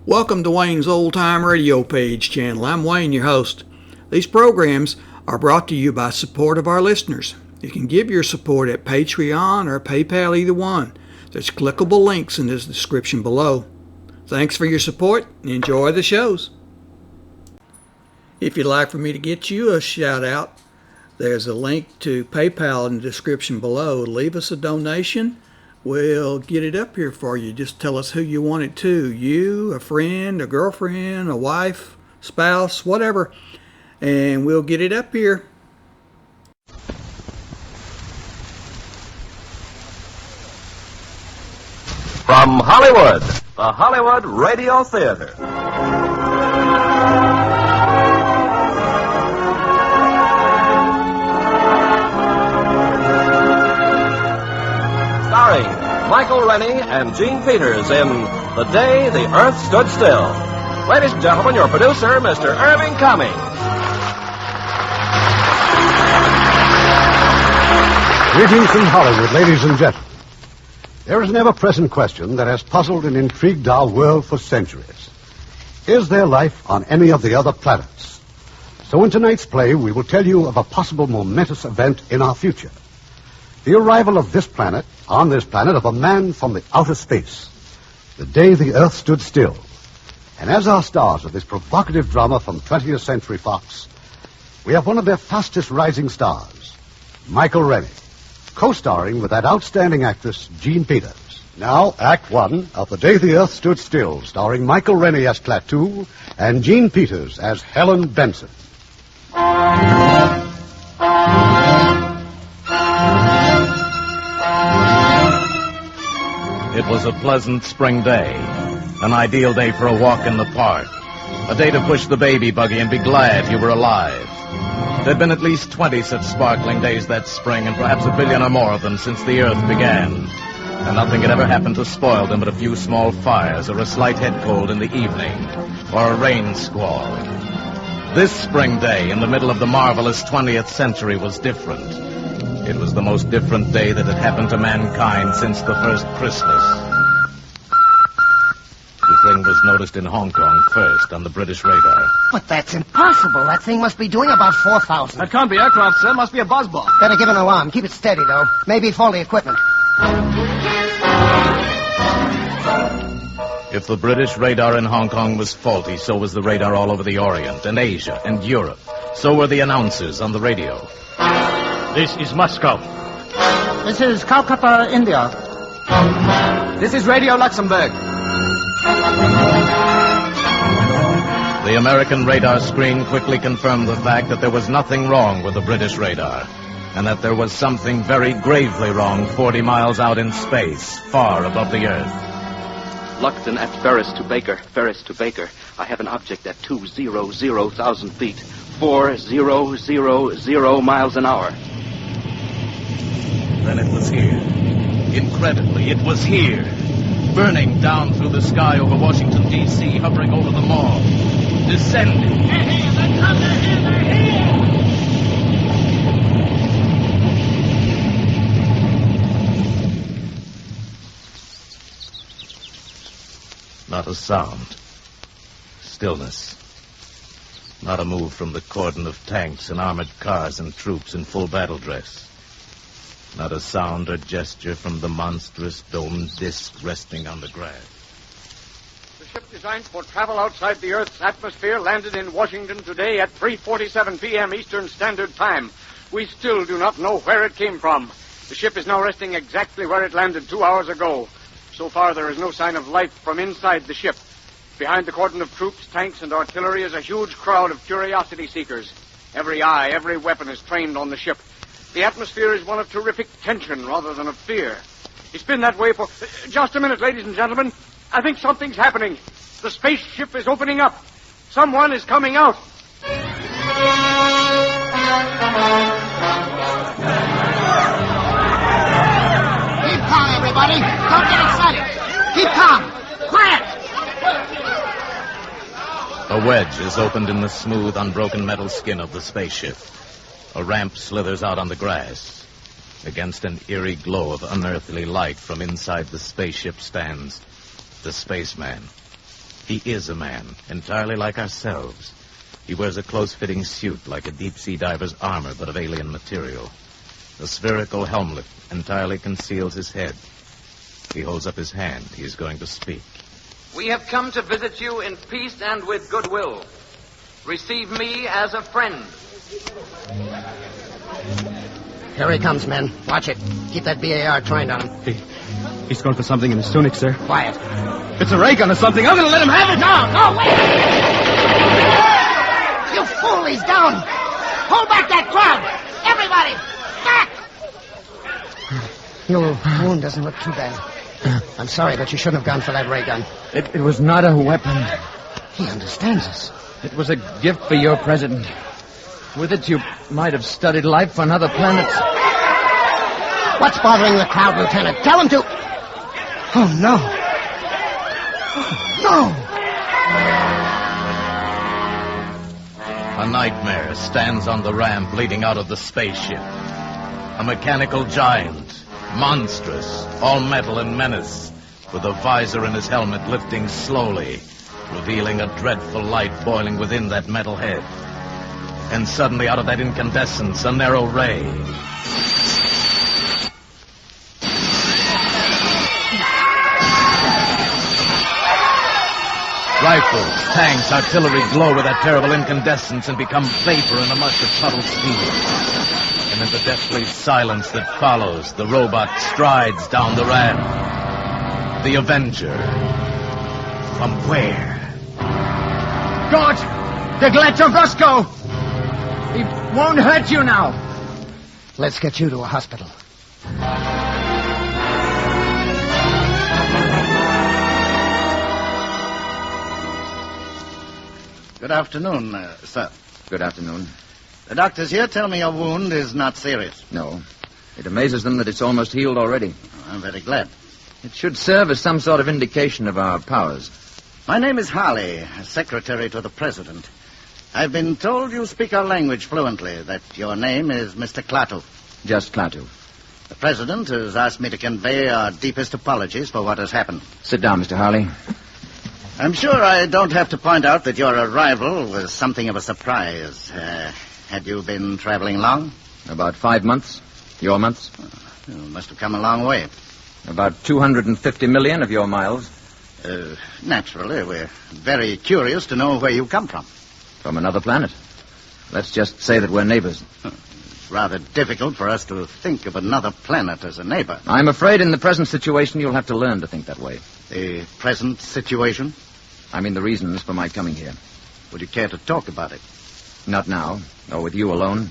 Welcome to Wayne's Old Time Radio Page channel. I'm Wayne, your host. These programs are brought to you by support of our listeners. You can give your support at Patreon or PayPal, either one. There's clickable links in the description below. Thanks for your support and enjoy the shows. If you'd like for me to get you a shout out, there's a link to PayPal in the description below. Leave us a donation. We'll get it up here for you. Just tell us who you want it to. You, a friend, a girlfriend, a wife, spouse, whatever. And we'll get it up here. From Hollywood, the Hollywood Radio Theater. Starring Michael Rennie and Gene Peters in The Day the Earth Stood Still. Ladies and gentlemen, your producer, Mr. Irving Cummings. Greetings from Hollywood, ladies and gentlemen. There is an ever-present question that has puzzled and intrigued our world for centuries. Is there life on any of the other planets? So in tonight's play, we will tell you of a possible momentous event in our future. The arrival of on this planet, of a man from the outer space. The day the Earth stood still. And as our stars of this provocative drama from 20th Century Fox, we have one of their fastest rising stars, Michael Rennie, co-starring with that outstanding actress, Gene Peters. Now, Act One of The Day the Earth Stood Still, starring Michael Rennie as Klaatu and Gene Peters as Helen Benson. It was a pleasant spring day, an ideal day for a walk in the park, a day to push the baby buggy and be glad you were alive. There'd been at least 20 such sparkling days that spring, and perhaps a billion or more of them since the Earth began. And nothing had ever happened to spoil them but a few small fires, or a slight head cold in the evening, or a rain squall. This spring day, in the middle of the marvelous 20th century, was different. It was the most different day that had happened to mankind since the first Christmas. The thing was noticed in Hong Kong first on the British radar. But that's impossible. That thing must be doing about 4,000. That can't be aircraft, sir. Must be a buzzball. Better give an alarm. Keep it steady, though. Maybe faulty equipment. If the British radar in Hong Kong was faulty, so was the radar all over the Orient and Asia and Europe. So were the announcers on the radio. This is Moscow. This is Calcutta, India. This is Radio Luxembourg. The American radar screen quickly confirmed the fact that there was nothing wrong with the British radar, and that there was something very gravely wrong 40 miles out in space, far above the Earth. Luxon at Ferris to Baker. Ferris to Baker. I have an object at 200,000 feet. 4000 miles an hour. Then it was here. Incredibly, it was here. Burning down through the sky over Washington, D.C., hovering over the mall. Descending. They're here! They're here! Not a sound. Stillness. Not a move from the cordon of tanks and armored cars and troops in full battle dress. Not a sound or gesture from the monstrous domed disc resting on the grass. The ship designed for travel outside the Earth's atmosphere landed in Washington today at 3:47 p.m. Eastern Standard Time. We still do not know where it came from. The ship is now resting exactly where it landed 2 hours ago. So far, there is no sign of life from inside the ship. Behind the cordon of troops, tanks, and artillery is a huge crowd of curiosity seekers. Every eye, every weapon is trained on the ship. The atmosphere is one of terrific tension rather than of fear. It's been that way for... Just a minute, ladies and gentlemen. I think something's happening. The spaceship is opening up. Someone is coming out. Keep calm, everybody. Don't get excited. Keep calm. Quiet. A wedge is opened in the smooth, unbroken metal skin of the spaceship. A ramp slithers out on the grass. Against an eerie glow of unearthly light from inside the spaceship stands the spaceman. He is a man, entirely like ourselves. He wears a close-fitting suit like a deep-sea diver's armor, but of alien material. A spherical helmet entirely conceals his head. He holds up his hand. He is going to speak. We have come to visit you in peace and with goodwill. Receive me as a friend. Here he comes, men. Watch it. Keep that BAR trained on him. He's going for something in his tunic, sir. Quiet. It's a ray gun or something. I'm going to let him have it. No, wait! You fool, he's down. Hold back that crowd. Everybody, back! Your wound doesn't look too bad. I'm sorry, but you shouldn't have gone for that ray gun. It was not a weapon. He understands us. It was a gift for your president. With it, you might have studied life on other planets. What's bothering the crowd, Lieutenant? Tell him to... Oh, no. Oh, no. A nightmare stands on the ramp leading out of the spaceship. A mechanical giant, monstrous, all metal and menace, with a visor in his helmet lifting slowly, revealing a dreadful light boiling within that metal head. And suddenly, out of that incandescence, a narrow ray. Rifles, tanks, artillery glow with that terrible incandescence and become vapor in a mush of puddled steam. And in the deathly silence that follows, the robot strides down the ramp. The Avenger. From where? Gort! They'll let your bus go! He won't hurt you now. Let's get you to a hospital. Good afternoon, sir. Good afternoon. The doctors here tell me your wound is not serious. No. It amazes them that it's almost healed already. Oh, I'm very glad. It should serve as some sort of indication of our powers. My name is Harley, secretary to the president. I've been told you speak our language fluently, that your name is Mr. Klaatu. Just Klaatu. The president has asked me to convey our deepest apologies for what has happened. Sit down, Mr. Harley. I'm sure I don't have to point out that your arrival was something of a surprise. Had you been traveling long? About 5 months. Your months? You must have come a long way. About 250 million of your miles. Naturally, we're very curious to know where you come from. From another planet. Let's just say that we're neighbors. It's rather difficult for us to think of another planet as a neighbor. I'm afraid in the present situation you'll have to learn to think that way. The present situation? I mean the reasons for my coming here. Would you care to talk about it? Not now, or with you alone.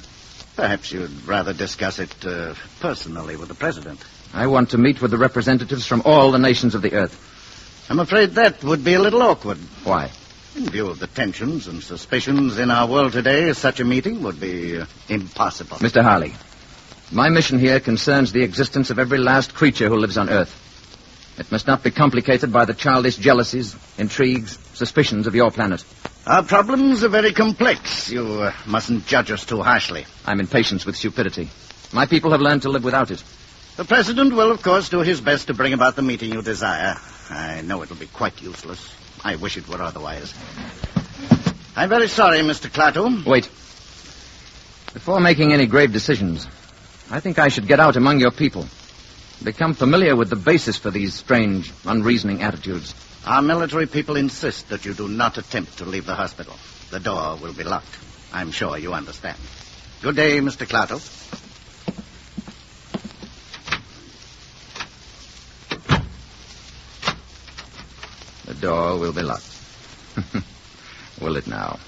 Perhaps you'd rather discuss it personally with the president. I want to meet with the representatives from all the nations of the Earth. I'm afraid that would be a little awkward. Why? In view of the tensions and suspicions in our world today, such a meeting would be impossible. Mr. Harley, my mission here concerns the existence of every last creature who lives on Earth. It must not be complicated by the childish jealousies, intrigues, suspicions of your planet. Our problems are very complex. You mustn't judge us too harshly. I'm impatient with stupidity. My people have learned to live without it. The president will, of course, do his best to bring about the meeting you desire. I know it'll be quite useless. I wish it were otherwise. I'm very sorry, Mr. Klaatu. Wait. Before making any grave decisions, I think I should get out among your people. Become familiar with the basis for these strange, unreasoning attitudes. Our military people insist that you do not attempt to leave the hospital. The door will be locked. I'm sure you understand. Good day, Mr. Klaatu. The door will be locked. Will it now?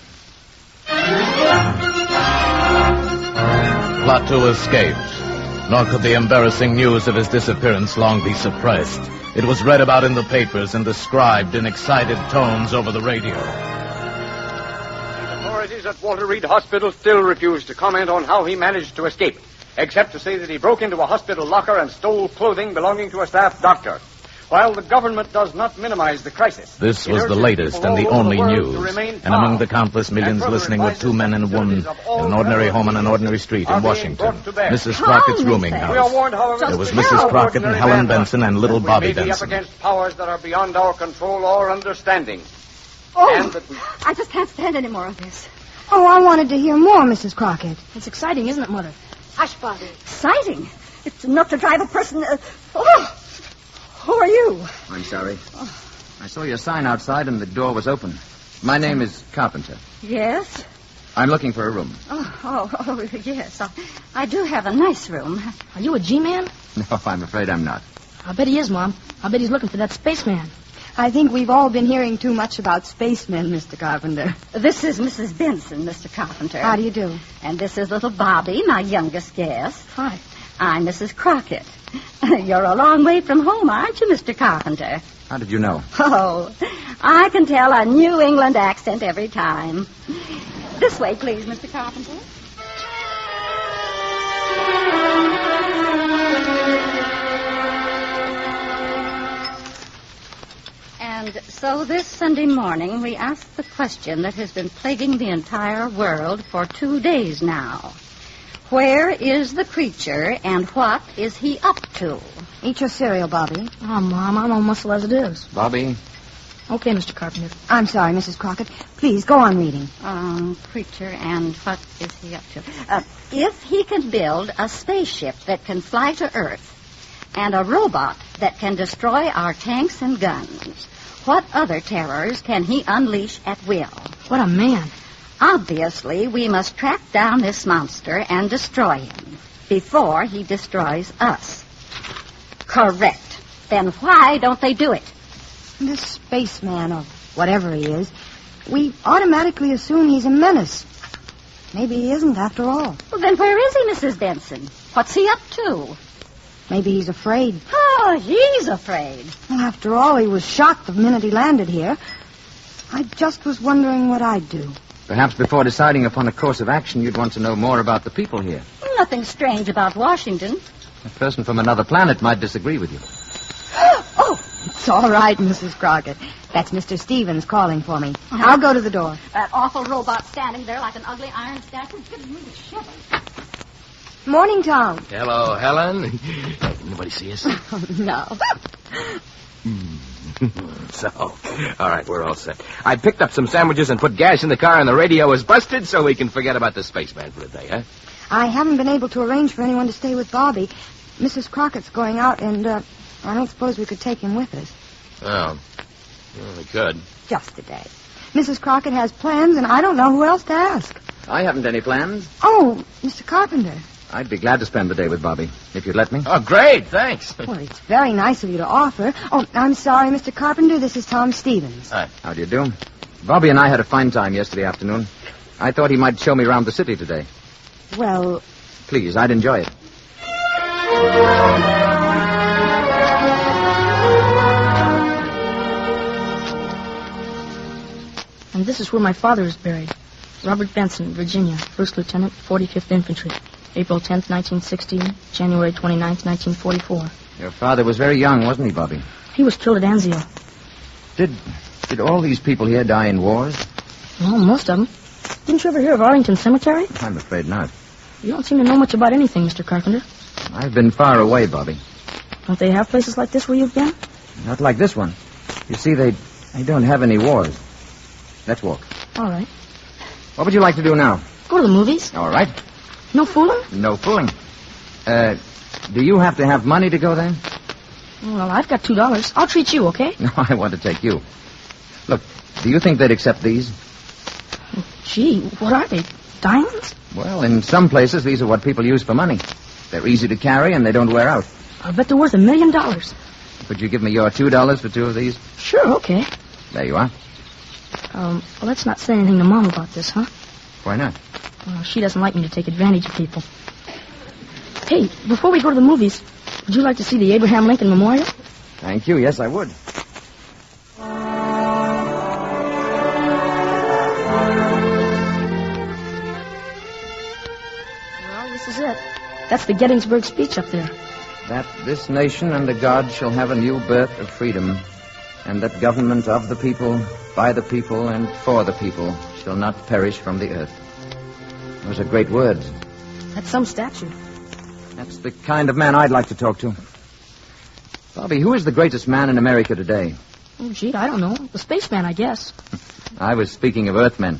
Klaatu escaped. Nor could the embarrassing news of his disappearance long be suppressed. It was read about in the papers and described in excited tones over the radio. The authorities at Walter Reed Hospital still refuse to comment on how he managed to escape, except to say that he broke into a hospital locker and stole clothing belonging to a staff doctor. While the government does not minimize the crisis. This was the latest and the only news. And among the countless millions listening were two men and a woman in an ordinary home on an ordinary street in Washington. Mrs. Crockett's rooming house. There was Mrs. Crockett and Helen Benson and little Bobby Benson. Up against powers that are beyond our control or understanding. and that we... I just can't stand any more of this. Oh, I wanted to hear more, Mrs. Crockett. It's exciting, isn't it, Mother? Hush, Bobby. Exciting. It's enough to drive a person... Who are you? I'm sorry. I saw your sign outside and the door was open. My name is Carpenter. Yes? I'm looking for a room. Oh, yes. I do have a nice room. Are you a G-man? No, I'm afraid I'm not. I bet he is, Mom. I bet he's looking for that spaceman. I think we've all been hearing too much about spacemen, Mr. Carpenter. This is Mrs. Benson, Mr. Carpenter. How do you do? And this is little Bobby, my youngest guest. Hi. I'm Mrs. Crockett. You're a long way from home, aren't you, Mr. Carpenter? How did you know? Oh, I can tell a New England accent every time. This way, please, Mr. Carpenter. And so this Sunday morning, we asked the question that has been plaguing the entire world for 2 days now. Where is the creature, and what is he up to? Eat your cereal, Bobby. Oh, Mom, I'm on muscle as it is. Bobby? Okay, Mr. Carpenter. I'm sorry, Mrs. Crockett. Please, go on reading. Creature, and what is he up to? If he can build a spaceship that can fly to Earth, and a robot that can destroy our tanks and guns, what other terrors can he unleash at will? What a man. Obviously, we must track down this monster and destroy him before he destroys us. Correct. Then why don't they do it? This spaceman, or whatever he is, we automatically assume he's a menace. Maybe he isn't after all. Well, then where is he, Mrs. Benson? What's he up to? Maybe he's afraid. Oh, he's afraid. Well, after all, he was shot the minute he landed here. I just was wondering what I'd do. Perhaps before deciding upon a course of action, you'd want to know more about the people here. Nothing strange about Washington. A person from another planet might disagree with you. Oh, it's all right, Mrs. Crockett. That's Mr. Stevens calling for me. I'll go to the door. That awful robot standing there like an ugly iron statue gives me the shivers. Morning, Tom. Hello, Helen. Nobody see us? No. So, all right, we're all set. I picked up some sandwiches and put gas in the car, and the radio is busted, so we can forget about the spaceman for a day, huh? I haven't been able to arrange for anyone to stay with Bobby. Mrs. Crockett's going out, and I don't suppose we could take him with us. Oh, well, we could. Just a day. Mrs. Crockett has plans, and I don't know who else to ask. I haven't any plans. Oh, Mr. Carpenter. I'd be glad to spend the day with Bobby, if you'd let me. Oh, great, thanks. Well, it's very nice of you to offer. Oh, I'm sorry, Mr. Carpenter. This is Tom Stevens. Hi. How do you do? Bobby and I had a fine time yesterday afternoon. I thought he might show me around the city today. Well... Please, I'd enjoy it. And this is where my father is buried. Robert Benson, Virginia, 1st Lieutenant, 45th Infantry. April 10th, 1916, January 29th, 1944. Your father was very young, wasn't he, Bobby? He was killed at Anzio. Did all these people here die in wars? Well, most of them. Didn't you ever hear of Arlington Cemetery? I'm afraid not. You don't seem to know much about anything, Mr. Carpenter. I've been far away, Bobby. Don't they have places like this where you've been? Not like this one. You see, they don't have any wars. Let's walk. All right. What would you like to do now? Go to the movies. All right. No fooling? No fooling. Do you have to have money to go there? Well, I've got $2. I'll treat you, okay? No, I want to take you. Look, do you think they'd accept these? Gee, what are they? Diamonds? Well, in some places, these are what people use for money. They're easy to carry and they don't wear out. I bet they're worth $1 million. Could you give me your $2 for 2 of these? Sure, okay. There you are. Well, let's not say anything to Mom about this, huh? Why not? Well, she doesn't like me to take advantage of people. Hey, before we go to the movies, would you like to see the Abraham Lincoln Memorial? Thank you. Yes, I would. Well, this is it. That's the Gettysburg speech up there. That this nation under God shall have a new birth of freedom, and that government of the people, by the people, and for the people shall not perish from the earth. Those are great words. That's some statue. That's the kind of man I'd like to talk to. Bobby, who is the greatest man in America today? Oh, gee, I don't know. The spaceman, I guess. I was speaking of Earthmen.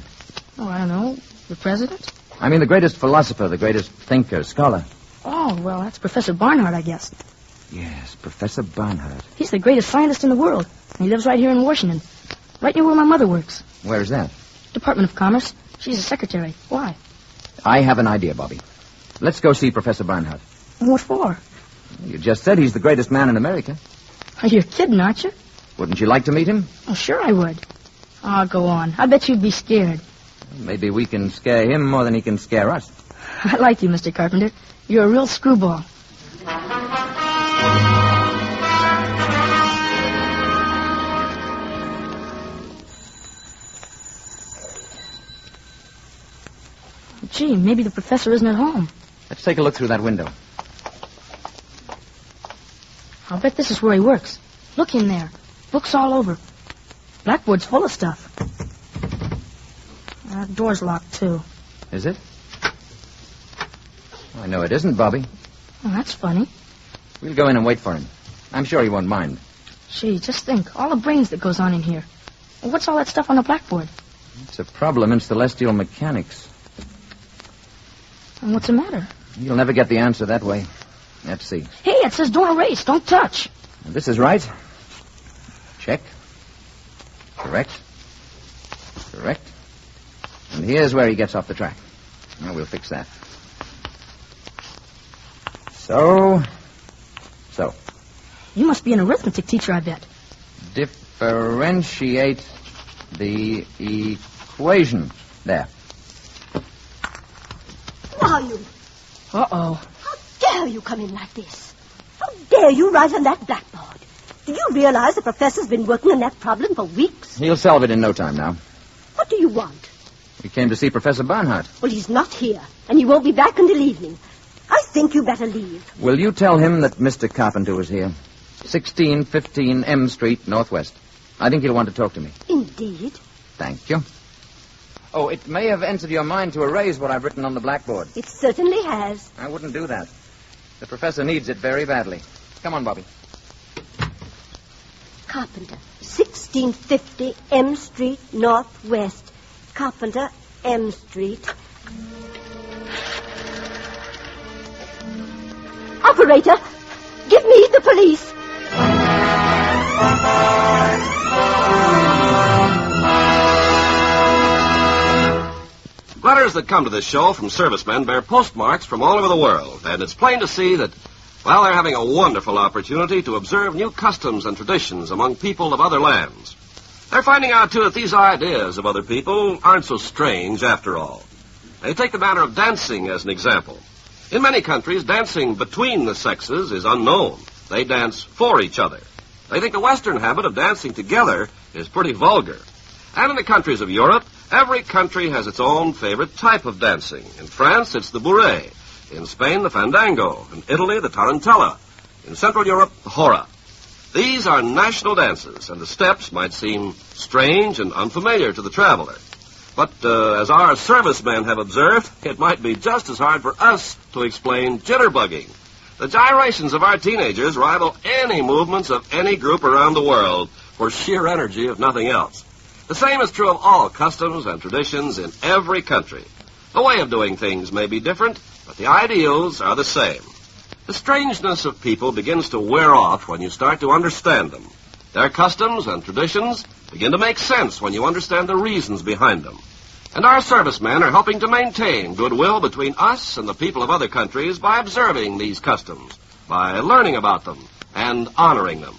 Oh, I don't know. The president? I mean the greatest philosopher, the greatest thinker, scholar. Oh, well, that's Professor Barnhart, I guess. Yes, Professor Barnhart. He's the greatest scientist in the world. And he lives right here in Washington. Right near where my mother works. Where's that? Department of Commerce. She's a secretary. Why? I have an idea, Bobby. Let's go see Professor Barnhart. What for? You just said he's the greatest man in America. You're kidding, aren't you? Wouldn't you like to meet him? Oh, sure I would. Oh, go on. I bet you'd be scared. Maybe we can scare him more than he can scare us. I like you, Mr. Carpenter. You're a real screwball. Gee, maybe the professor isn't at home. Let's take a look through that window. I'll bet this is where he works. Look in there. Books all over. Blackboard's full of stuff. That door's locked, too. Is it? I know it isn't, Bobby. Oh, that's funny. We'll go in and wait for him. I'm sure he won't mind. Gee, just think. All the brains that goes on in here. Well, what's all that stuff on the blackboard? It's a problem in celestial mechanics. And what's the matter? You'll never get the answer that way. Let's see. Hey, it says don't erase, don't touch. This is right. Check. Correct. Correct. And here's where he gets off the track. Now we'll fix that. So. You must be an arithmetic teacher, I bet. Differentiate the equation. There. Are you? Uh-oh. How dare you come in like this? How dare you write on that blackboard? Do you realize the professor's been working on that problem for weeks? He'll solve it in no time now. What do you want? We came to see Professor Barnhart. Well, he's not here, and he won't be back until evening. I think you better leave. Will you tell him that Mr. Carpenter was here? 1615 M Street, Northwest. I think he'll want to talk to me. Indeed. Thank you. Oh, it may have entered your mind to erase what I've written on the blackboard. It certainly has. I wouldn't do that. The professor needs it very badly. Come on, Bobby. Carpenter, 1650 M Street, Northwest. Carpenter, M Street. Operator, give me the police. Letters that come to this show from servicemen bear postmarks from all over the world, and it's plain to see that, well, they're having a wonderful opportunity to observe new customs and traditions among people of other lands. They're finding out, too, that these ideas of other people aren't so strange after all. They take the matter of dancing as an example. In many countries, dancing between the sexes is unknown. They dance for each other. They think the Western habit of dancing together is pretty vulgar. And in the countries of Europe, every country has its own favorite type of dancing. In France, it's the bourrée. In Spain, the fandango. In Italy, the tarantella. In Central Europe, the hora. These are national dances, and the steps might seem strange and unfamiliar to the traveler. But as our servicemen have observed, it might be just as hard for us to explain jitterbugging. The gyrations of our teenagers rival any movements of any group around the world for sheer energy, if nothing else. The same is true of all customs and traditions in every country. The way of doing things may be different, but the ideals are the same. The strangeness of people begins to wear off when you start to understand them. Their customs and traditions begin to make sense when you understand the reasons behind them. And our servicemen are helping to maintain goodwill between us and the people of other countries by observing these customs, by learning about them, and honoring them.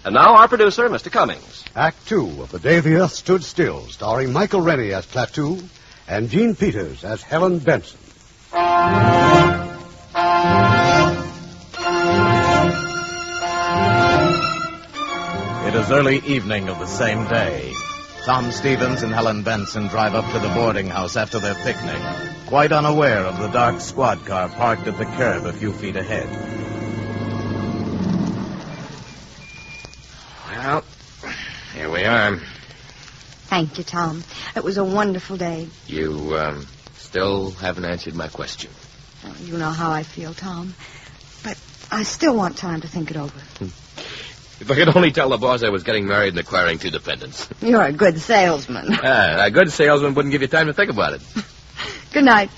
And now our producer, Mr. Cummings. Act 2 of The Day the Earth Stood Still, starring Michael Rennie as Klaatu and Jean Peters as Helen Benson. It is early evening of the same day. Tom Stevens and Helen Benson drive up to the boarding house after their picnic, quite unaware of the dark squad car parked at the curb a few feet ahead. Well, here we are. Thank you, Tom. It was a wonderful day. You, still haven't answered my question. Oh, you know how I feel, Tom. But I still want time to think it over. If I could only tell the boss I was getting married and acquiring 2 dependents. You're a good salesman. A good salesman wouldn't give you time to think about it. Good night.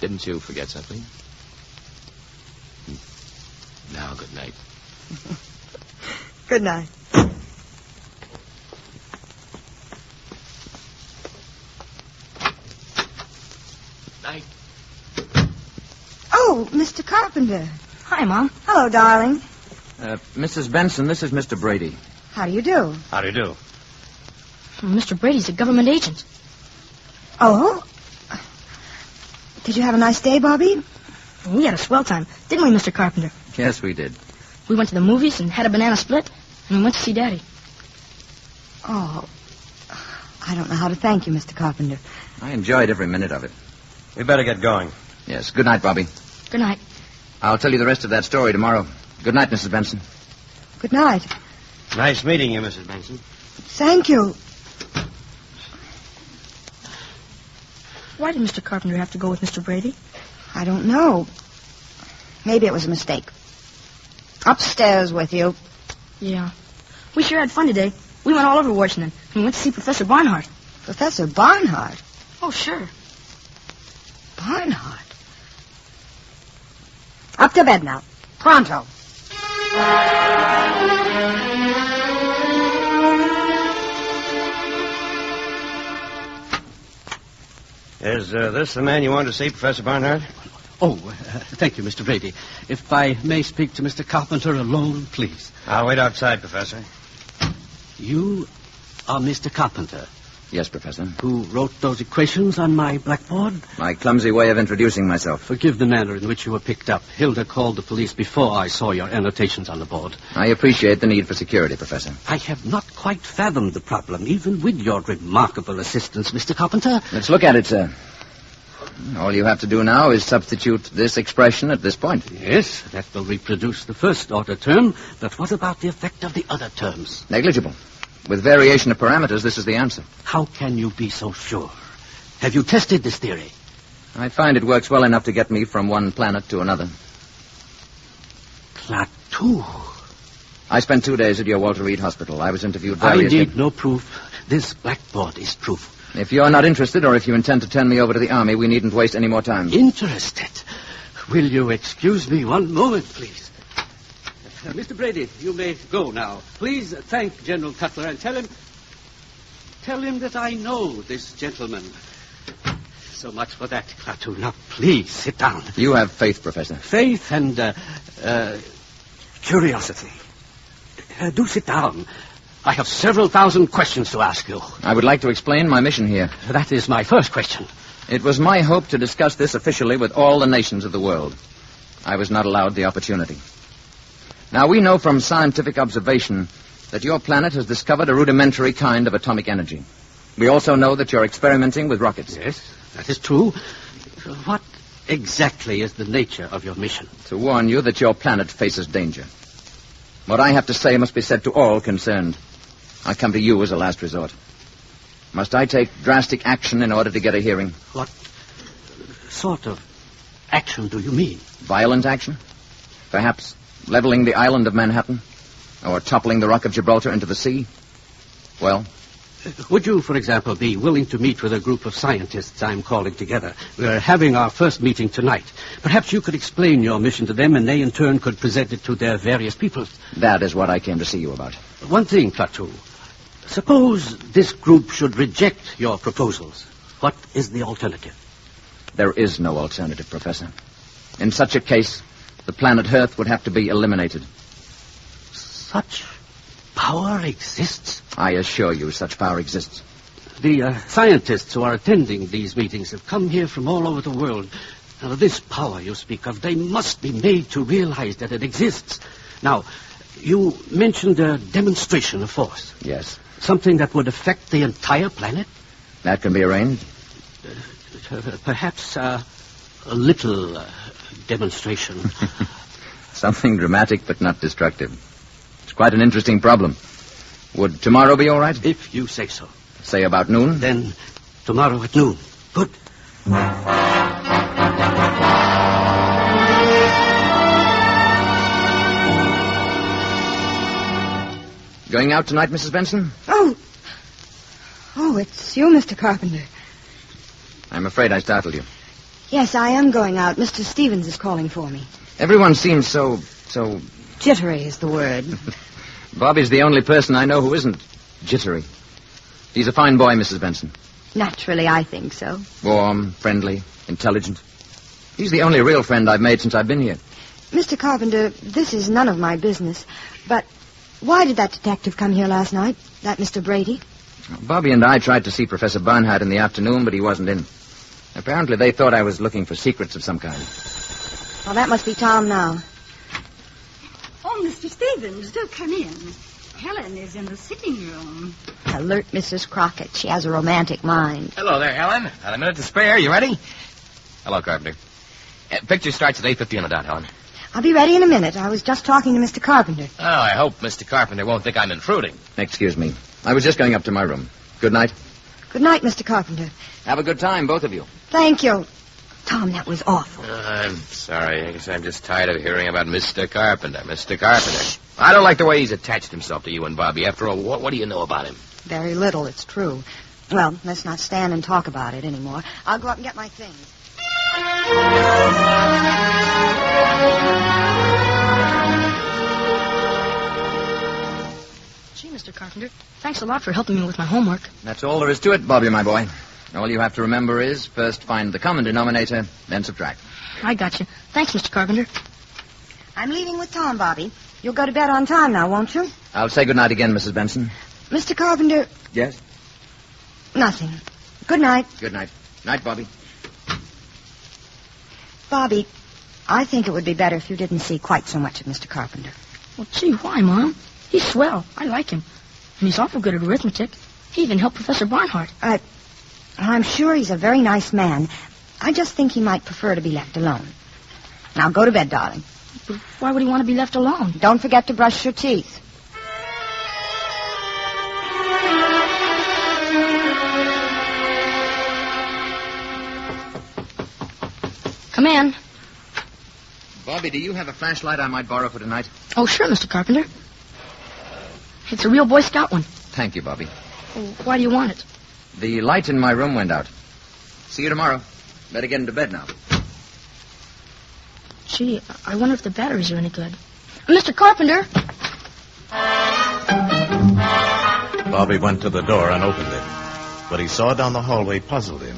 Didn't you forget something? Now, good night. Good night. Night. Oh, Mr. Carpenter. Hi, Mom. Hello, darling. Mrs. Benson, this is Mr. Brady. How do you do? How do you do? Mr. Brady's a government agent. Oh? Did you have a nice day, Bobby? We had a swell time, didn't we, Mr. Carpenter? Yes, we did. We went to the movies and had a banana split, and we went to see Daddy. Oh, I don't know how to thank you, Mr. Carpenter. I enjoyed every minute of it. We better get going. Yes, good night, Bobby. Good night. I'll tell you the rest of that story tomorrow. Good night, Mrs. Benson. Good night. Nice meeting you, Mrs. Benson. Thank you. Why did Mr. Carpenter have to go with Mr. Brady? I don't know. Maybe it was a mistake. Upstairs with you. Yeah. We sure had fun today. We went all over Washington. We went to see Professor Barnhart. Professor Barnhart? Oh, sure. Barnhart? Up to bed now. Pronto. Is this the man you wanted to see, Professor Barnhart? Oh, thank you, Mr. Brady. If I may speak to Mr. Carpenter alone, please. I'll wait outside, Professor. You are Mr. Carpenter, Yes, Professor. who wrote those equations on my blackboard? My clumsy way of introducing myself. Forgive the manner in which you were picked up. Hilda called the police before I saw your annotations on the board. I appreciate the need for security, Professor. I have not quite fathomed the problem, even with your remarkable assistance, Mr. Carpenter. Let's look at it, sir. All you have to do now is substitute this expression at this point. Yes, that will reproduce the first-order term, but what about the effect of the other terms? Negligible. With variation of parameters, this is the answer. How can you be so sure? Have you tested this theory? I find it works well enough to get me from one planet to another. Plateau. I spent 2 days at your Walter Reed Hospital. I was interviewed I various... need no proof. This blackboard is proof. If you're not interested, or if you intend to turn me over to the Army, we needn't waste any more time. Interested? Will you excuse me one moment, please? Mr. Brady, you may go now. Please thank General Cutler and tell him that I know this gentleman. So much for that, Klaatu. Now, please, sit down. You have faith, Professor. Faith and, curiosity. Do sit down. I have several thousand questions to ask you. I would like to explain my mission here. That is my first question. It was my hope to discuss this officially with all the nations of the world. I was not allowed the opportunity. Now, we know from scientific observation that your planet has discovered a rudimentary kind of atomic energy. We also know that you're experimenting with rockets. Yes, that is true. What exactly is the nature of your mission? To warn you that your planet faces danger. What I have to say must be said to all concerned. I come to you as a last resort. Must I take drastic action in order to get a hearing? What sort of action do you mean? Violent action? Perhaps leveling the island of Manhattan? Or toppling the Rock of Gibraltar into the sea? Well? Would you, for example, be willing to meet with a group of scientists I'm calling together? We're having our first meeting tonight. Perhaps you could explain your mission to them, and they in turn could present it to their various peoples. That is what I came to see you about. One thing, Klaatu. Suppose this group should reject your proposals. What is the alternative? There is no alternative, Professor. In such a case, the planet Earth would have to be eliminated. Such power exists? I assure you such power exists. The scientists who are attending these meetings have come here from all over the world. Now, this power you speak of, they must be made to realize that it exists. Now, you mentioned a demonstration of force. Yes. Something that would affect the entire planet? That can be arranged. Perhaps a little demonstration. Something dramatic but not destructive. It's quite an interesting problem. Would tomorrow be all right? If you say so. Say about noon? Then tomorrow at noon. Good. Going out tonight, Mrs. Benson? Oh, it's you, Mr. Carpenter. I'm afraid I startled you. Yes, I am going out. Mr. Stevens is calling for me. Everyone seems so... Jittery is the word. Bobby's the only person I know who isn't jittery. He's a fine boy, Mrs. Benson. Naturally, I think so. Warm, friendly, intelligent. He's the only real friend I've made since I've been here. Mr. Carpenter, this is none of my business, but why did that detective come here last night, that Mr. Brady? Bobby and I tried to see Professor Barnhart in the afternoon, but he wasn't in. Apparently they thought I was looking for secrets of some kind. Well, that must be Tom now. Oh, Mr. Stevens, do come in. Helen is in the sitting room. Alert Mrs. Crockett. She has a romantic mind. Hello there, Helen. Got a minute to spare. You ready? Hello, Carpenter. Picture starts at 8:50 on the dot, Helen. I'll be ready in a minute. I was just talking to Mr. Carpenter. Oh, I hope Mr. Carpenter won't think I'm intruding. Excuse me. I was just going up to my room. Good night. Good night, Mr. Carpenter. Have a good time, both of you. Thank you. Tom, that was awful. I'm sorry. I guess I'm just tired of hearing about Mr. Carpenter. Mr. Carpenter. I don't like the way he's attached himself to you and Bobby. After all, what do you know about him? Very little, it's true. Well, let's not stand and talk about it anymore. I'll go up and get my things. Gee, Mr. Carpenter, thanks a lot for helping me with my homework. That's all there is to it, Bobby, my boy. All you have to remember is first find the common denominator, then subtract. I got you. Thanks, Mr. Carpenter. I'm leaving with Tom, Bobby. You'll go to bed on time now, won't you? I'll say good night again, Mrs. Benson. Mr. Carpenter... Yes? Nothing. Good night. Good night. Night, Bobby. Bobby, I think it would be better if you didn't see quite so much of Mr. Carpenter. Well, gee, why, Mom? He's swell. I like him. And he's awful good at arithmetic. He even helped Professor Barnhart. I'm sure he's a very nice man. I just think he might prefer to be left alone. Now, go to bed, darling. But why would he want to be left alone? Don't forget to brush your teeth. Come in. Bobby, do you have a flashlight I might borrow for tonight? Oh, sure, Mr. Carpenter. It's a real Boy Scout one. Thank you, Bobby. Well, why do you want it? The light in my room went out. See you tomorrow. Better get into bed now. Gee, I wonder if the batteries are any good. Mr. Carpenter! Bobby went to the door and opened it. What he saw down the hallway puzzled him.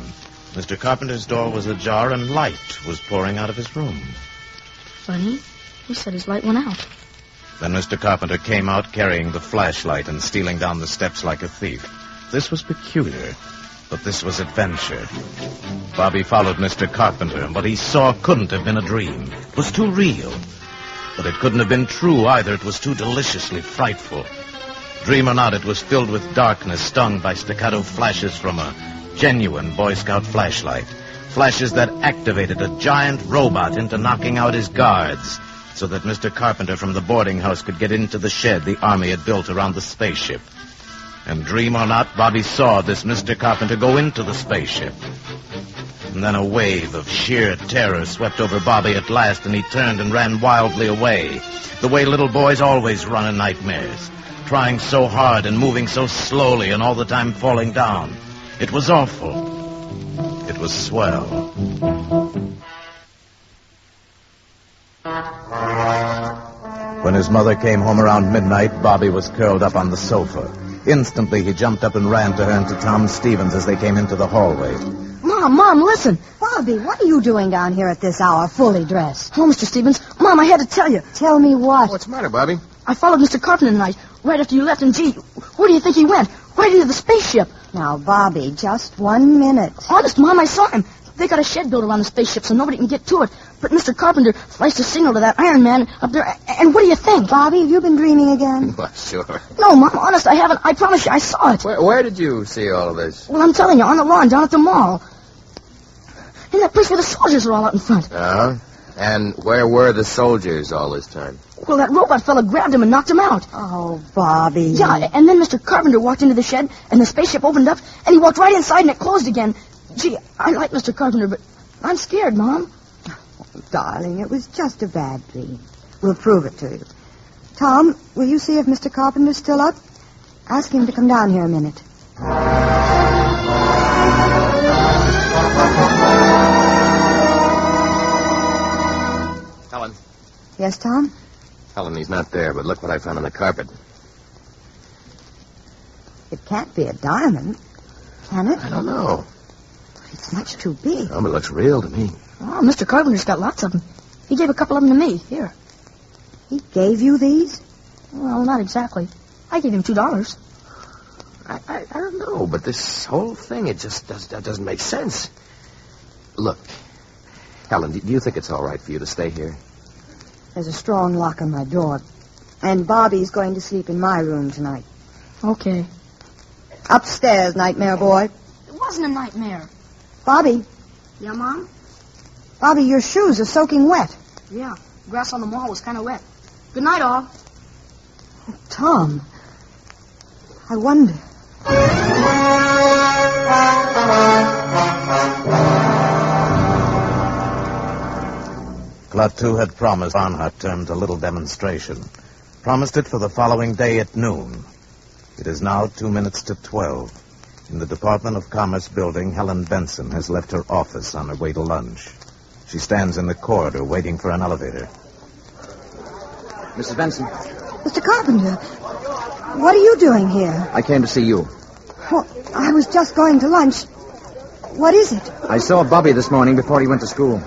Mr. Carpenter's door was ajar and light was pouring out of his room. Funny. He said his light went out. Then Mr. Carpenter came out carrying the flashlight and stealing down the steps like a thief. This was peculiar, but this was adventure. Bobby followed Mr. Carpenter, and what he saw couldn't have been a dream. It was too real. But it couldn't have been true either. It was too deliciously frightful. Dream or not, it was filled with darkness, stung by staccato flashes from a genuine Boy Scout flashlight. Flashes that activated a giant robot into knocking out his guards, so that Mr. Carpenter from the boarding house could get into the shed the Army had built around the spaceship. And dream or not, Bobby saw this Mr. Carpenter go into the spaceship. And then a wave of sheer terror swept over Bobby at last, and he turned and ran wildly away, the way little boys always run in nightmares, trying so hard and moving so slowly and all the time falling down. It was awful. It was swell. When his mother came home around midnight, Bobby was curled up on the sofa. Instantly, he jumped up and ran to her and to Tom Stevens as they came into the hallway. Mom, listen. Bobby, what are you doing down here at this hour, fully dressed? Oh, Mr. Stevens, Mom, I had to tell you. Tell me what? What's the matter, Bobby? I followed Mr. Carpenter tonight, right after you left, and gee, where do you think he went? Right into the spaceship. Now, Bobby, just 1 minute. Honest, Mom, I saw him. They got a shed built around the spaceship so nobody can get to it. But Mr. Carpenter flashed a signal to that Iron Man up there. And what do you think? Bobby, have you been dreaming again? Well, sure. No, Mom, honest, I haven't. I promise you, I saw it. Where did you see all of this? Well, I'm telling you, on the lawn down at the mall. In that place where the soldiers are all out in front. And where were the soldiers all this time? Well, that robot fella grabbed him and knocked him out. Oh, Bobby. Yeah, and then Mr. Carpenter walked into the shed, and the spaceship opened up, and he walked right inside, and it closed again. Gee, I like Mr. Carpenter, but I'm scared, Mom. Oh, darling, it was just a bad dream. We'll prove it to you. Tom, will you see if Mr. Carpenter's still up? Ask him to come down here a minute. Helen. Yes, Tom? Helen, he's not there, but look what I found on the carpet. It can't be a diamond, can it? I don't know. It's much too big. Oh, but it looks real to me. Oh, Mr. Carpenter's got lots of them. He gave a couple of them to me. Here. He gave you these? Well, not exactly. I gave him $2. I don't know, but this whole thing, it just doesn't make sense. Look, Helen, do you think it's all right for you to stay here? There's a strong lock on my door. And Bobby's going to sleep in my room tonight. Okay. Upstairs, nightmare boy. It wasn't a nightmare. Bobby. Yeah, Mom? Bobby, your shoes are soaking wet. Yeah. Grass on the mall was kind of wet. Good night, all. Tom. I wonder. Klaatu had promised Barnhart termed a little demonstration. Promised it for the following day at noon. It is now 2 minutes to 12. In the Department of Commerce building, Helen Benson has left her office on her way to lunch. She stands in the corridor waiting for an elevator. Mrs. Benson, Mr. Carpenter, what are you doing here? I came to see you. Well, I was just going to lunch. What is it? I saw Bobby this morning before he went to school.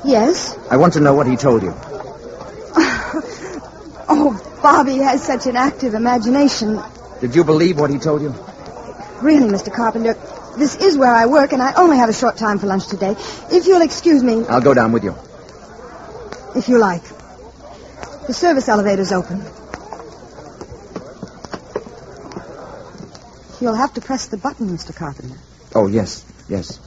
Yes? I want to know what he told you. Oh, Bobby has such an active imagination. Did you believe what he told you? Really, Mr. Carpenter, this is where I work, and I only have a short time for lunch today. If you'll excuse me... I'll go down with you. If you like. The service elevator's open. You'll have to press the button, Mr. Carpenter. Oh, yes, yes.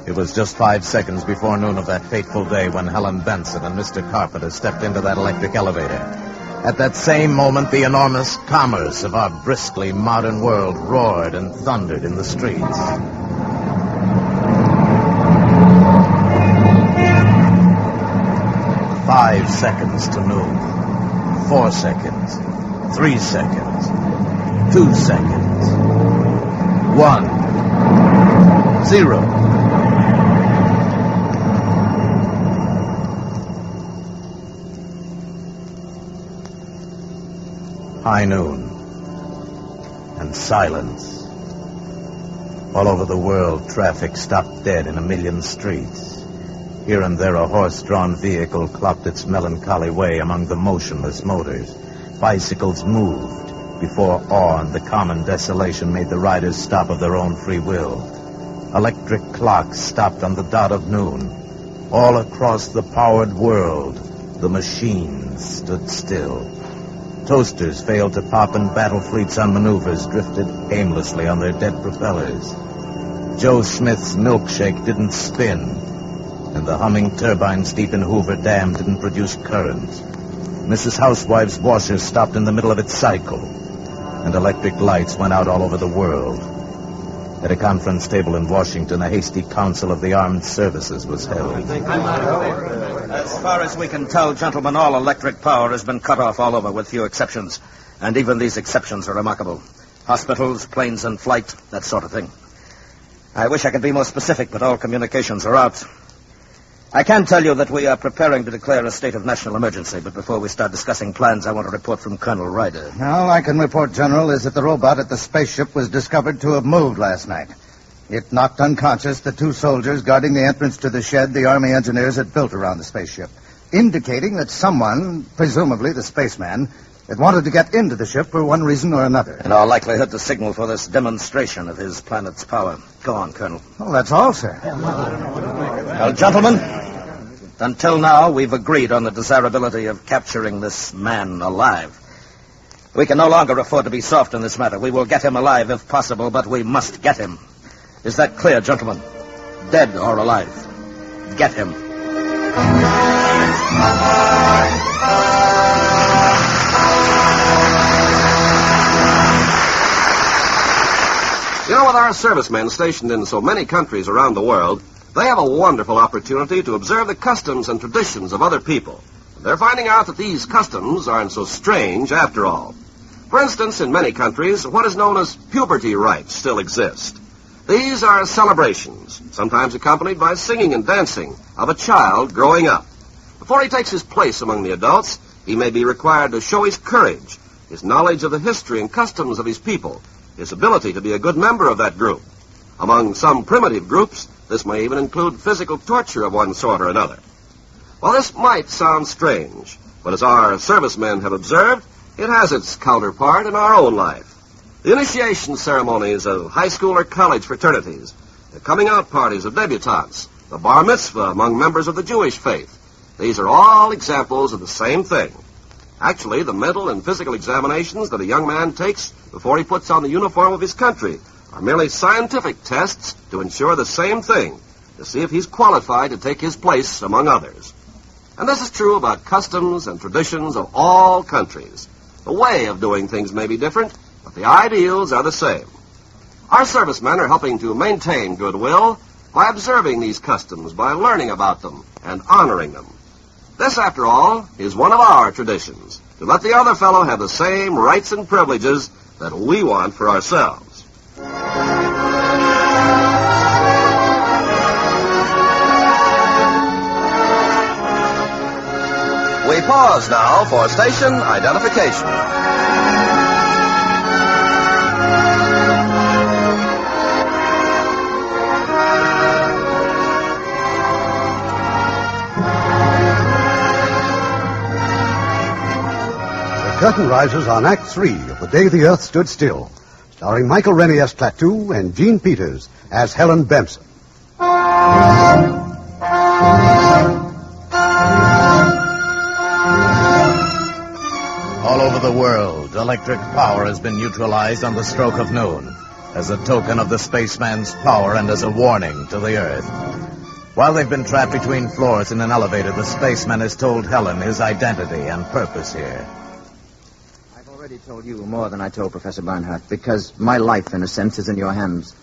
It was just 5 seconds before noon of that fateful day when Helen Benson and Mr. Carpenter stepped into that electric elevator. At that same moment, the enormous commerce of our briskly modern world roared and thundered in the streets. Five seconds to noon. 4 seconds. 3 seconds. 2 seconds. 1. 0. High noon. And silence. All over the world, traffic stopped dead in a million streets. Here and there, a horse-drawn vehicle clopped its melancholy way among the motionless motors. Bicycles moved before awe and the common desolation made the riders stop of their own free will. Electric clocks stopped on the dot of noon. All across the powered world, the machines stood still. Toasters failed to pop and battle fleets on maneuvers drifted aimlessly on their dead propellers. Joe Smith's milkshake didn't spin, and the humming turbines deep in Hoover Dam didn't produce current. Mrs. Housewife's washer stopped in the middle of its cycle, and electric lights went out all over the world. At a conference table in Washington, a hasty council of the armed services was held. As far as we can tell, gentlemen, all electric power has been cut off all over, with few exceptions. And even these exceptions are remarkable. Hospitals, planes in flight, that sort of thing. I wish I could be more specific, but all communications are out. I can tell you that we are preparing to declare a state of national emergency, but before we start discussing plans, I want a report from Colonel Ryder. All I can report, General, is that the robot at the spaceship was discovered to have moved last night. It knocked unconscious the 2 soldiers guarding the entrance to the shed the Army engineers had built around the spaceship, indicating that someone, presumably the spaceman, had wanted to get into the ship for one reason or another. In all likelihood, the signal for this demonstration of his planet's power. Go on, Colonel. Well, that's all, sir. Well, gentlemen, until now, we've agreed on the desirability of capturing this man alive. We can no longer afford to be soft in this matter. We will get him alive if possible, but we must get him. Is that clear, gentlemen? Dead or alive? Get him. You know, with our our servicemen stationed in so many countries around the world, they have a wonderful opportunity to observe the customs and traditions of other people. They're finding out that these customs aren't so strange after all. For instance, in many countries, what is known as puberty rites still exist. These are celebrations, sometimes accompanied by singing and dancing, of a child growing up. Before he takes his place among the adults, he may be required to show his courage, his knowledge of the history and customs of his people, his ability to be a good member of that group. Among some primitive groups, this may even include physical torture of one sort or another. While this might sound strange, but as our servicemen have observed, it has its counterpart in our own life. The initiation ceremonies of high school or college fraternities, the coming out parties of debutantes, the bar mitzvah among members of the Jewish faith, these are all examples of the same thing. Actually, the mental and physical examinations that a young man takes before he puts on the uniform of his country are merely scientific tests to ensure the same thing, to see if he's qualified to take his place among others. And this is true about customs and traditions of all countries. The way of doing things may be different, but the ideals are the same. Our servicemen are helping to maintain goodwill by observing these customs, by learning about them and honoring them. This, after all, is one of our traditions, to let the other fellow have the same rights and privileges that we want for ourselves. We pause now for station identification. The curtain rises on Act 3 of The Day the Earth Stood Still, starring Michael Rennie as Klaatu and Gene Peters as Helen Benson. All over the world, electric power has been neutralized on the stroke of noon, as a token of the spaceman's power and as a warning to the Earth. While they've been trapped between floors in an elevator, the spaceman has told Helen his identity and purpose here. I've already told you more than I told Professor Barnhart, because my life, in a sense, is in your hands.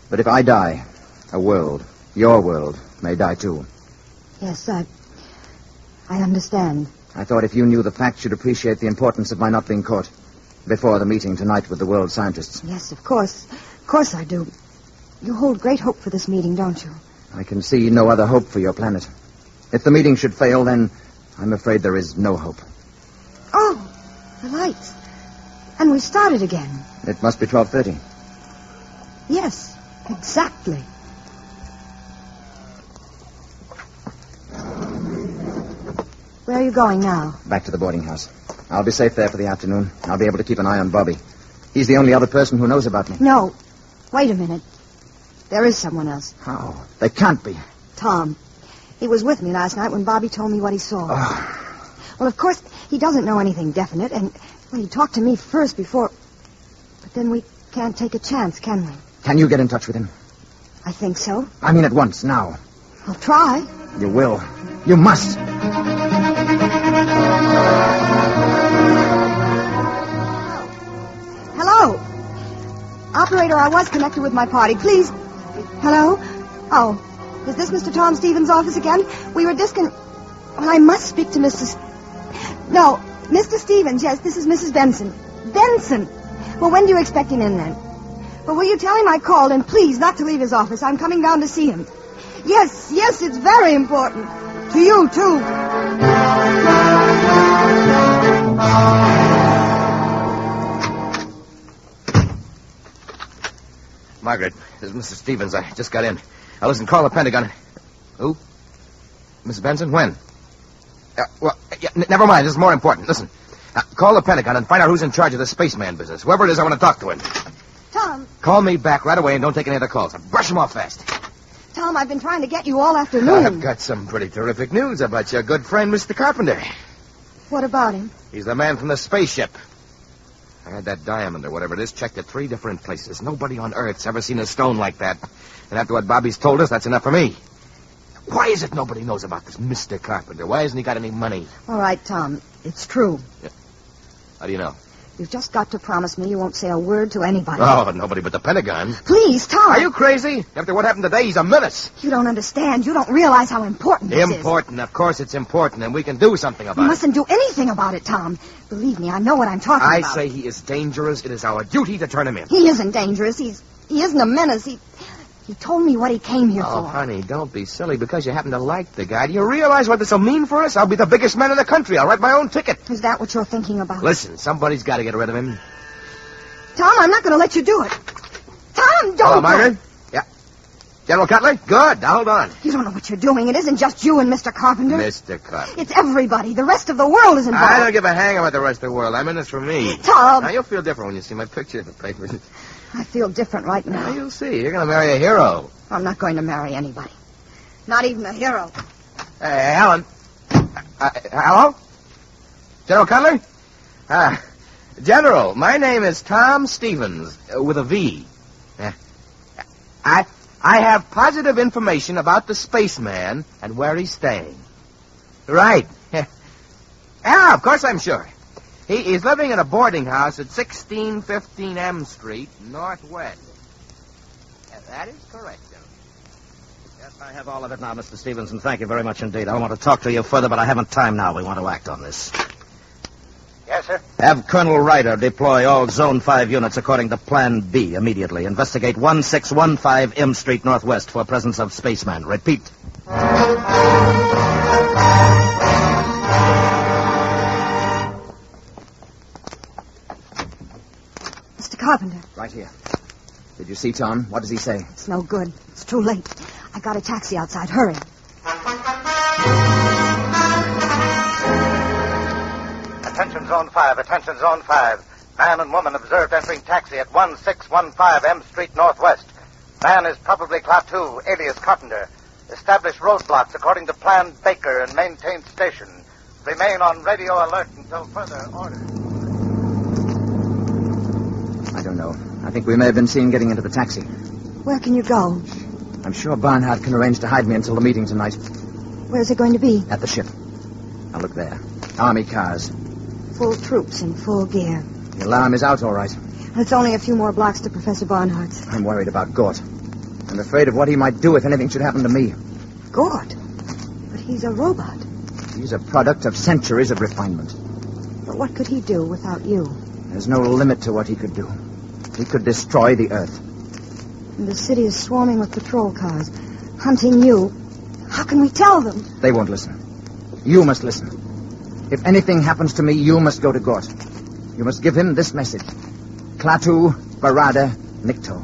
But if I die, a world, your world, may die too. Yes, I understand. I thought if you knew the facts, you'd appreciate the importance of my not being caught before the meeting tonight with the world scientists. Yes, of course. Of course I do. You hold great hope for this meeting, don't you? I can see no other hope for your planet. If the meeting should fail, then I'm afraid there is no hope. Oh, the lights. And we started again. It must be 12:30. Yes, exactly. Where are you going now? Back to the boarding house. I'll be safe there for the afternoon. I'll be able to keep an eye on Bobby. He's the only other person who knows about me. No. Wait a minute. There is someone else. How? There can't be. Tom. He was with me last night when Bobby told me what he saw. Well, of course, he doesn't know anything definite, and he talked to me first before... But then we can't take a chance, can we? Can you get in touch with him? I think so. I mean at once, now. I'll try. You will. You must. Hello. Operator, I was connected with my party. Please. Hello? Oh, is this Mr. Tom Stevens' office again? We were Well, I must speak to Mr. No, Mr. Stevens. Yes, this is Mrs. Benson. Benson? Well, when do you expect him in, then? Well, will you tell him I called, and please not to leave his office. I'm coming down to see him. Yes, it's very important. To you, too. Margaret, this is Mr. Stevens. I just got in. Now, listen, call the Pentagon. Who? Mrs. Benson? When? Never mind. This is more important. Listen, call the Pentagon and find out who's in charge of the spaceman business. Whoever it is, I want to talk to him. Tom. Call me back right away and don't take any other calls. Brush them off fast. Tom, I've been trying to get you all afternoon. I've got some pretty terrific news about your good friend, Mr. Carpenter. What about him? He's the man from the spaceship. I had that diamond or whatever it is checked at 3 different places. Nobody on Earth's ever seen a stone like that. And after what Bobby's told us, that's enough for me. Why is it nobody knows about this Mr. Carpenter? Why hasn't he got any money? All right, Tom. It's true. Yeah. How do you know? You've just got to promise me you won't say a word to anybody. Oh, nobody but the Pentagon. Please, Tom. Are you crazy? After what happened today, he's a menace. You don't understand. You don't realize how important this is. Important. Of course it's important, and we can do something about You it. mustn't do anything about it, Tom. Believe me, I know what I'm talking I about. say he is dangerous. It is our duty to turn him in. He isn't dangerous. He isn't a menace. He told me what he came here Oh, for. honey, don't be silly because you happen to like the guy. Do you realize what this will mean for us? I'll be the biggest man in the country. I'll write my own ticket. Is that what you're thinking about? Listen, somebody's got to get rid of him. Tom, I'm not going to let you do it. Tom, don't Hello, do Margaret? it. Yeah. General Cutler? Good. Now, hold on. You don't know what you're doing. It isn't just you and Mr. Carpenter. Mr. Cutler. It's everybody. The rest of the world is involved. I don't give a hang about the rest of the world. I'm in this for me. Tom. Now, you'll feel different when you see my picture in the paper. I feel different right now. Now, you'll see. You're going to marry a hero. I'm not going to marry anybody. Not even a hero. Hey, Helen. Hello? General Cutler? General, my name is Tom Stevens, with a V. I have positive information about the spaceman and where he's staying. Right. Yeah, of course I'm sure. He is living in a boarding house at 1615 M Street, Northwest. That is correct, General. Yes, I have all of it now, Mr. Stevenson. Thank you very much indeed. I want to talk to you further, but I haven't time now. We want to act on this. Yes, sir. Have Colonel Ryder deploy all Zone 5 units according to Plan B immediately. Investigate 1615 M Street Northwest for presence of spaceman. Repeat. Mr. Carpenter. Right here. Did you see Tom? What does he say? It's no good. It's too late. I got a taxi outside. Hurry. Attention Zone 5. Attention Zone 5. Man and woman observed entering taxi at 1615 M Street Northwest. Man is probably Klaatu, alias Carpenter. Establish roadblocks according to Plan Baker and maintain station. Remain on radio alert until further orders. I don't know. I think we may have been seen getting into the taxi. Where can you go? I'm sure Barnhart can arrange to hide me until the meeting tonight. Where's it going to be? At the ship. Now look there. Army cars. Full troops in full gear. The alarm is out, all right. It's only a few more blocks to Professor Barnhart's. I'm worried about Gort. I'm afraid of what he might do if anything should happen to me. Gort? But he's a robot. He's a product of centuries of refinement. But what could he do without you? There's no limit to what he could do. He could destroy the Earth. And the city is swarming with patrol cars, hunting you. How can we tell them? They won't listen. You must listen. If anything happens to me, you must go to Gort. You must give him this message. Klaatu Barada Nikto.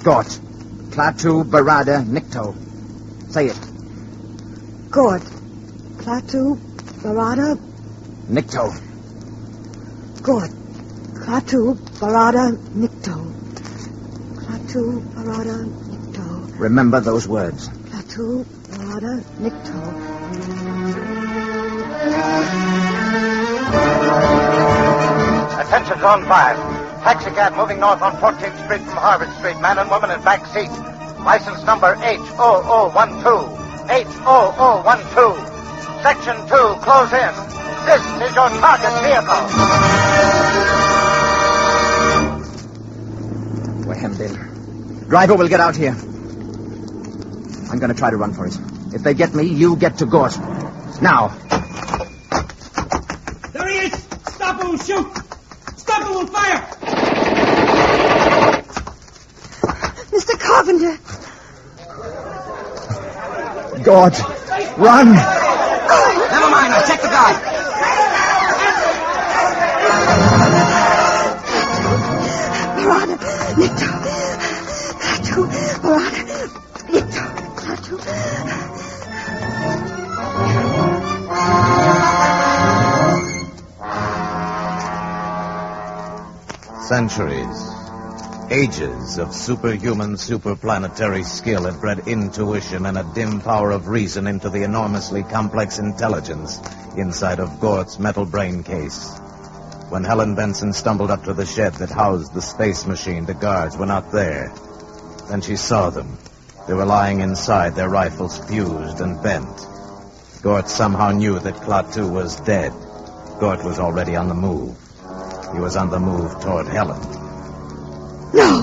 Gort. Klaatu Barada Nikto. Say it. Gort. Klaatu Barada Nikto. Gort. Klaatu Barada Nikto. Klaatu Barada Nikto. Remember those words. Klaatu Barada Nikto. Attention Zone 5. Taxi cab moving north on 14th Street from Harvard Street. Man and woman in back seat. License number H0012. H0012. Section 2, close in. This is your target vehicle. We're hemmed in. Driver will get out here. I'm going to try to run for it. If they get me, you get to Gort. Now. There he is! Stop him and shoot! Stop him and fire! Mr. Carpenter! Gort, run! Never mind, I'll check the guard. Barada Nikto. Klaatu Barada Nikto. Klaatu. Centuries, ages of superhuman, superplanetary skill had bred intuition and a dim power of reason into the enormously complex intelligence inside of Gort's metal brain case. When Helen Benson stumbled up to the shed that housed the space machine, the guards were not there. Then she saw them. They were lying inside, their rifles fused and bent. Gort somehow knew that Klaatu was dead. Gort was already on the move. He was on the move toward Helen. No!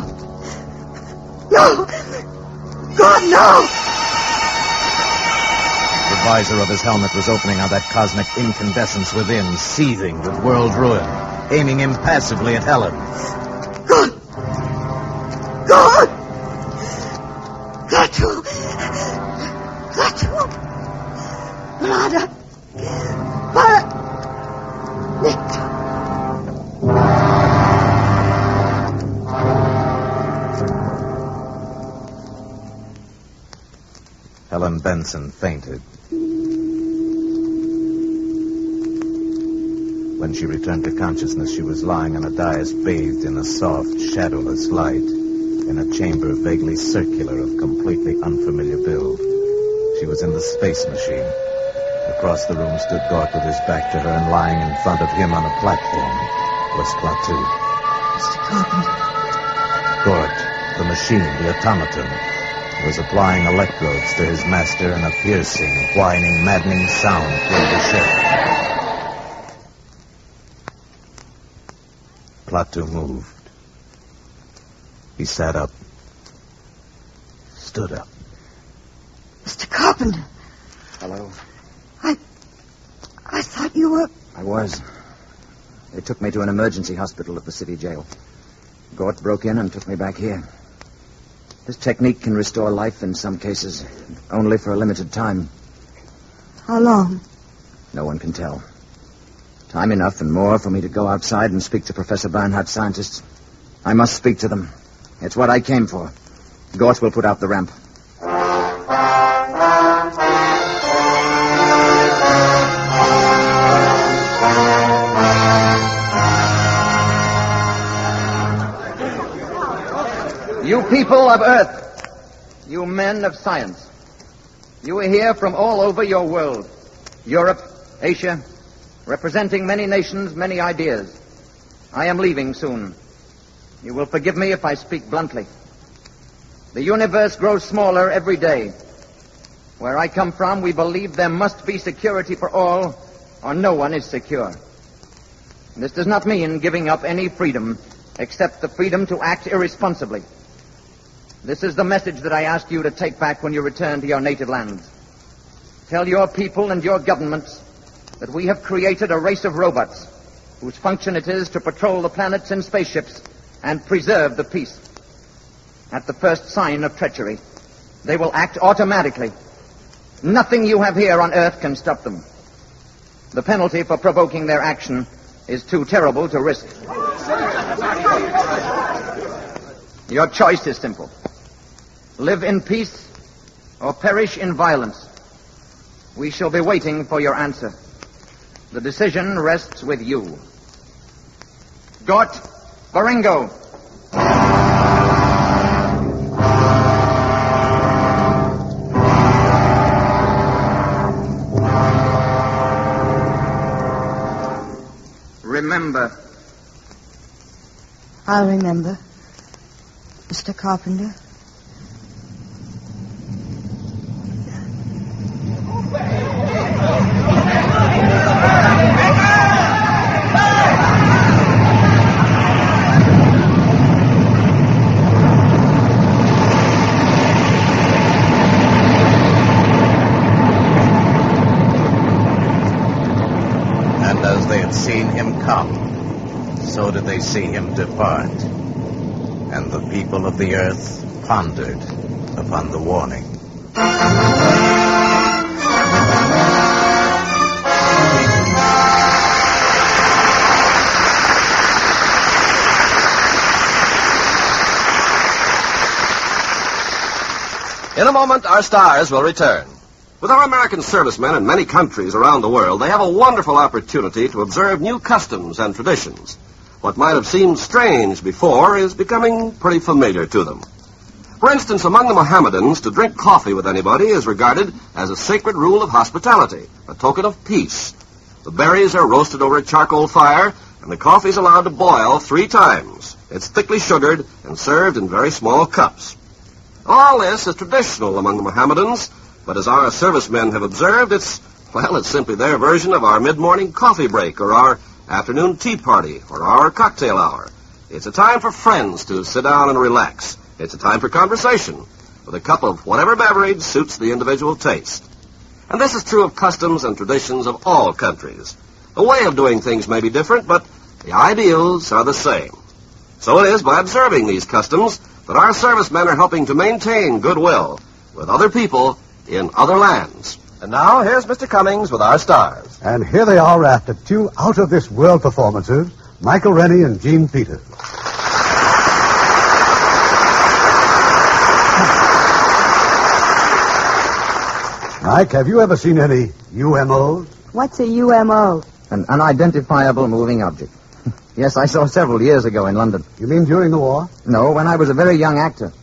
No! God, no! The visor of his helmet was opening on that cosmic incandescence within, seething with world ruin, aiming impassively at Helen. God! God! Got to! Parada! Helen Benson fainted. When she returned to consciousness, she was lying on a dais bathed in a soft, shadowless light, in a chamber vaguely circular of completely unfamiliar build. She was in the space machine. Across the room stood Gort with his back to her, and lying in front of him on a platform was Klaatu. Mr. Carpenter. Gort, the machine, the automaton, was applying electrodes to his master, and a piercing, whining, maddening sound filled the ship. Klaatu moved. He sat up. Stood up. Mr. Carpenter. Hello? I thought you were... I was. They took me to an emergency hospital at the city jail. Gort broke in and took me back here. This technique can restore life in some cases, only for a limited time. How long? No one can tell. Time enough and more for me to go outside and speak to Professor Bernhardt's scientists. I must speak to them. It's what I came for. Gort will put out the ramp. You people of Earth, you men of science, you are here from all over your world, Europe, Asia, representing many nations, many ideas. I am leaving soon. You will forgive me if I speak bluntly. The universe grows smaller every day. Where I come from, we believe there must be security for all, or no one is secure. This does not mean giving up any freedom, except the freedom to act irresponsibly. This is the message that I ask you to take back when you return to your native lands. Tell your people and your governments that we have created a race of robots whose function it is to patrol the planets in spaceships and preserve the peace. At the first sign of treachery, they will act automatically. Nothing you have here on Earth can stop them. The penalty for provoking their action is too terrible to risk. Your choice is simple. Live in peace or perish in violence. We shall be waiting for your answer. The decision rests with you. Gort, Baringo. Remember. I'll remember, Mr. Carpenter. Seen him come, so did they see him depart. And the people of the earth pondered upon the warning. In a moment, our stars will return. With our American servicemen in many countries around the world, they have a wonderful opportunity to observe new customs and traditions. What might have seemed strange before is becoming pretty familiar to them. For instance, among the Mohammedans, to drink coffee with anybody is regarded as a sacred rule of hospitality, a token of peace. The berries are roasted over a charcoal fire, and the coffee is allowed to boil 3 times. It's thickly sugared and served in very small cups. All this is traditional among the Mohammedans, but as our servicemen have observed, it's simply their version of our mid-morning coffee break or our afternoon tea party, or our cocktail hour. It's a time for friends to sit down and relax. It's a time for conversation, with a cup of whatever beverage suits the individual taste. And this is true of customs and traditions of all countries. The way of doing things may be different, but the ideals are the same. So it is by observing these customs that our servicemen are helping to maintain goodwill with other people in other lands. And now, here's Mr. Cummings with our stars. And here they are after two out-of-this-world performances, Michael Rennie and Gene Peters. Mike, have you ever seen any UMOs? What's a UMO? An unidentifiable moving object. Yes, I saw several years ago in London. You mean during the war? No, when I was a very young actor.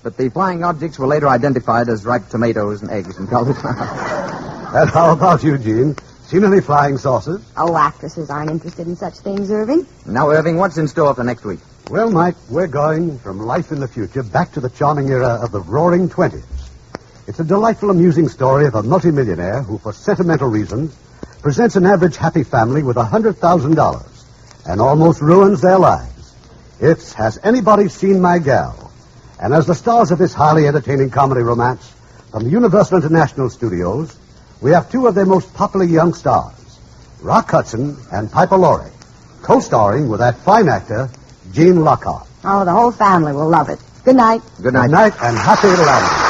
But the flying objects were later identified as ripe tomatoes and eggs in Calvert. And how about you, Gene? Seen any flying saucers? Oh, actresses aren't interested in such things, Irving. Now, Irving, what's in store for next week? Well, Mike, we're going from life in the future back to the charming era of the Roaring '20s. It's a delightful, amusing story of a multimillionaire who, for sentimental reasons, presents an average happy family with $100,000 and almost ruins their lives. It's Has Anybody Seen My Gal? And as the stars of this highly entertaining comedy romance from the Universal International Studios, we have two of their most popular young stars, Rock Hudson and Piper Laurie, co-starring with that fine actor, Gene Lockhart. Oh, the whole family will love it. Good night. Good night. Good night, and happy landing.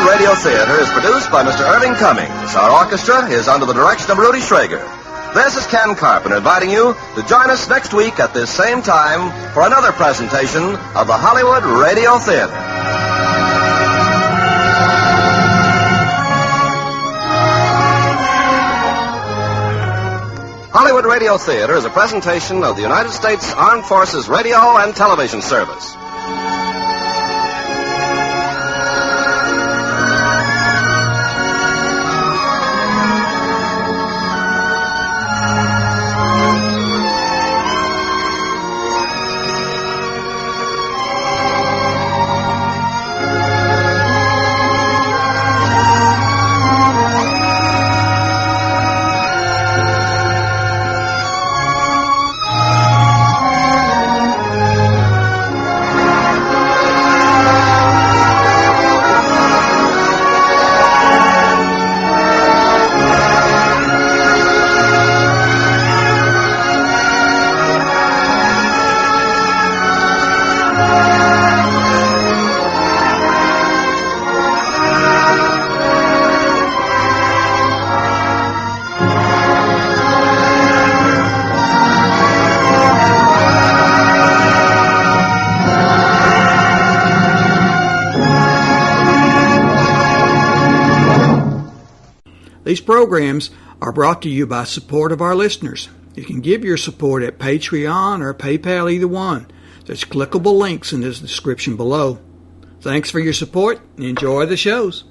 Radio Theater is produced by Mr. Irving Cummings. Our orchestra is under the direction of Rudy Schrager. This is Ken Carpenter inviting you to join us next week at this same time for another presentation of the Hollywood Radio Theater. Hollywood Radio Theater is a presentation of the United States Armed Forces Radio and Television Service. These programs are brought to you by support of our listeners. You can give your support at Patreon or PayPal, either one. There's clickable links in the description below. Thanks for your support and enjoy the shows.